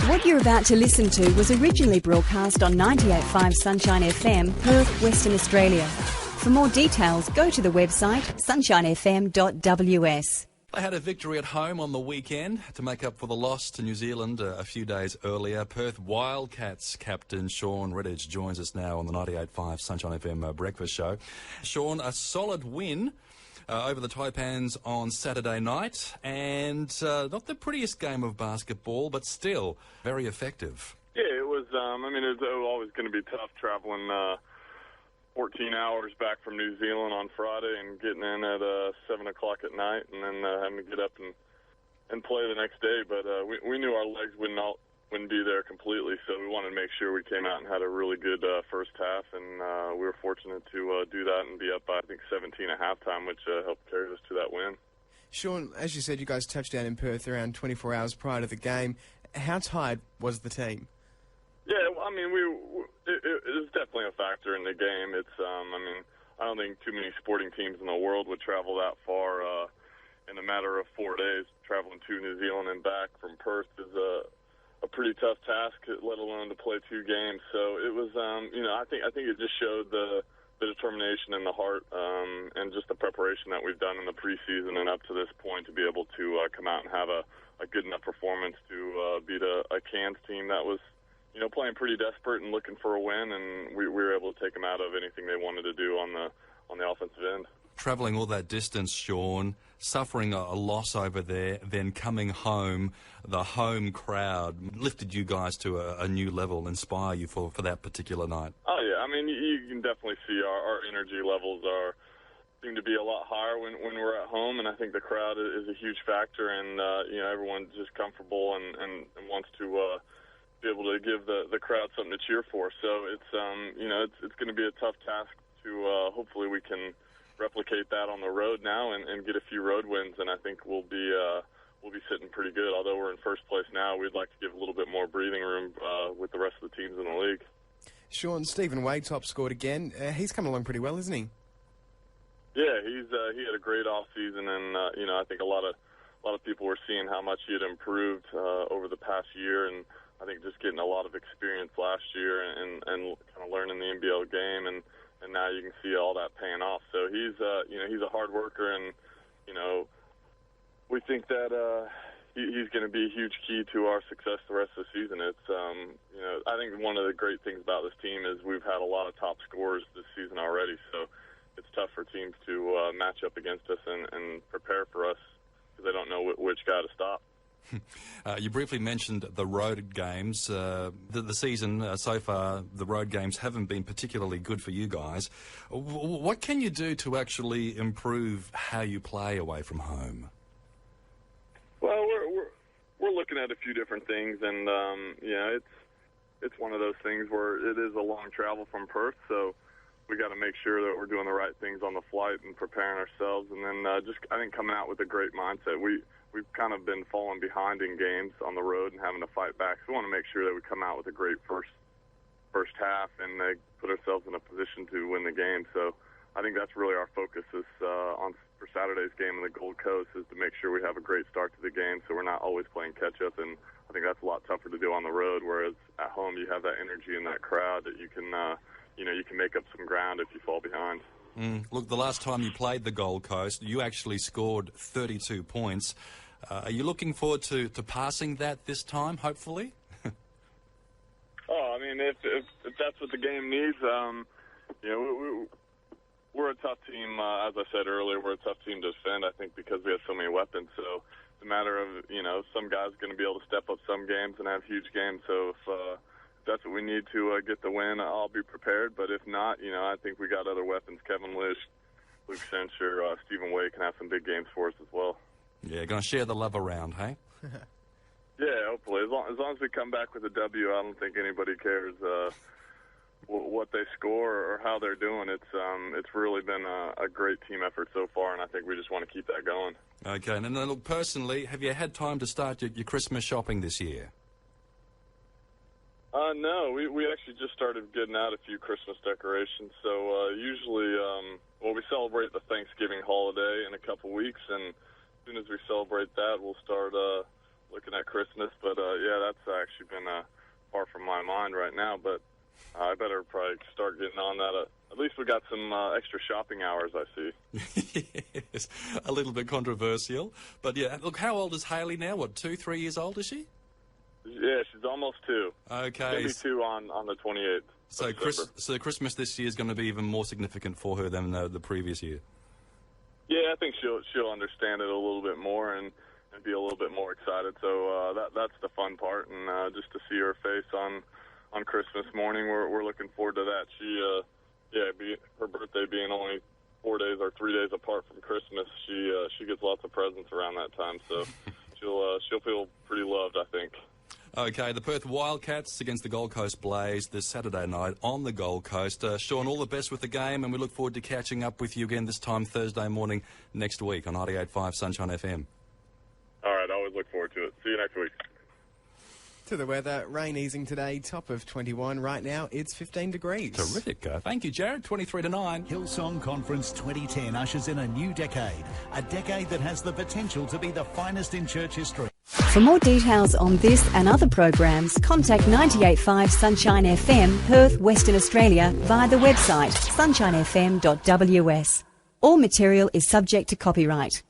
What you're about to listen to was originally broadcast on 98.5 Sunshine FM, Perth, Western Australia. For more details, go to the website sonshinefm.ws. They had a victory at home on the weekend to make up for the loss to New Zealand a few days earlier. Perth Wildcats captain Shawn Redhage joins us now on the 98.5 Sunshine FM breakfast show. Shawn, a solid win over the Taipans on Saturday night, and not the prettiest game of basketball, but still very effective. Yeah, it was. It was always going to be tough traveling 14 hours back from New Zealand on Friday and getting in at 7 o'clock at night, and then having to get up and play the next day. But we knew our legs wouldn't be there completely, so we wanted to make sure we came out and had a really good first half, and we were fortunate to do that and be up by, I think, 17 at halftime, which helped carry us to that win. Shawn, as you said, you guys touched down in Perth around 24 hours prior to the game. How tired was the team? Yeah, it was definitely a factor in the game. It's, I don't think too many sporting teams in the world would travel that far in a matter of 4 days. Traveling to New Zealand and back from Perth is a pretty tough task, let alone to play two games. So it was, I think it just showed the determination and the heart and just the preparation that we've done in the preseason and up to this point to be able to come out and have a good enough performance to beat a Cairns team that was, playing pretty desperate and looking for a win, and we were able to take them out of anything they wanted to do on the offensive end. Travelling all that distance, Shawn, suffering a loss over there, then coming home, the home crowd lifted you guys to a new level, inspire you for that particular night. Oh, yeah. You can definitely see our energy levels seem to be a lot higher when we're at home, and I think the crowd is a huge factor, and, everyone's just comfortable and wants to be able to give the crowd something to cheer for. So it's going to be a tough task to hopefully we can replicate that on the road now and get a few road wins, and I think we'll be sitting pretty good. Although we're in first place now, we'd like to give a little bit more breathing room with the rest of the teams in the league. Shawn, Stephen Waitop scored again. He's come along pretty well, isn't he? Yeah, he had a great off season, and I think a lot of people were seeing how much he had improved over the past year, and I think just getting a lot of experience last year and kind of learning the NBL game, and now you can see all that paying off. So he's a hard worker, and we think that he's going to be a huge key to our success the rest of the season. It's I think one of the great things about this team is we've had a lot of top scorers this season already, so it's tough for teams to match up against us and prepare for us because they don't know which guy to stop. You briefly mentioned the road games. The season so far, the road games haven't been particularly good for you guys. What can you do to actually improve how you play away from home? Well, we're looking at a few different things, and it's one of those things where it is a long travel from Perth, so we got to make sure that we're doing the right things on the flight and preparing ourselves, and then I think coming out with a great mindset. We've kind of been falling behind in games on the road and having to fight back. So we want to make sure that we come out with a great first half and put ourselves in a position to win the game. So I think that's really our focus is for Saturday's game in the Gold Coast is to make sure we have a great start to the game so we're not always playing catch-up. And I think that's a lot tougher to do on the road, whereas at home you have that energy in that crowd that you can make up some ground if you fall behind. Look, the last time you played the Gold Coast, you actually scored 32 points. Are you looking forward to passing that this time, hopefully? If that's what the game needs, we're a tough team. As I said earlier, we're a tough team to defend, I think, because we have so many weapons. So it's a matter of, some guys are going to be able to step up some games and have huge games. So if that's what we need to get the win, I'll be prepared. But if not, I think we got other weapons. Kevin Lish, Luke Sensher, Stephen Way can have some big games for us as well. Yeah, going to share the love around, hey? Yeah, hopefully. As long as we come back with a W, I don't think anybody cares what they score or how they're doing. It's really been a great team effort so far, and I think we just want to keep that going. Okay, and then look, personally, have you had time to start your Christmas shopping this year? No, we actually just started getting out a few Christmas decorations. So usually, we celebrate the Thanksgiving holiday in a couple weeks, and as soon as we celebrate that, we'll start looking at Christmas. But yeah, that's actually been far from my mind right now. But I better probably start getting on that. At least we got some extra shopping hours, I see. Yes, a little bit controversial. But yeah, look, how old is Hayley now? What, 2-3 years old is she? Yeah, she's almost 2. Okay. Maybe 2 on the 28th. So Christmas this year is going to be even more significant for her than the previous year. Yeah, I think she'll understand it a little bit more and be a little bit more excited. So that's the fun part, and just to see her face on Christmas morning, we're looking forward to that. Her birthday being only 4 days or 3 days apart from Christmas, she gets lots of presents around that time. So she'll feel pretty loved, I think. Okay, the Perth Wildcats against the Gold Coast Blaze this Saturday night on the Gold Coast. Shawn, all the best with the game, and we look forward to catching up with you again this time Thursday morning next week on 98.5 Sunshine FM. All right, I always look forward to it. See you next week. To the weather, rain easing today, top of 21. Right now, it's 15 degrees. Terrific. Thank you, Jared. 23-9. Hillsong Conference 2010 ushers in a new decade, a decade that has the potential to be the finest in church history. For more details on this and other programs, contact 98.5 Sunshine FM, Perth, Western Australia, via the website sunshinefm.ws. All material is subject to copyright.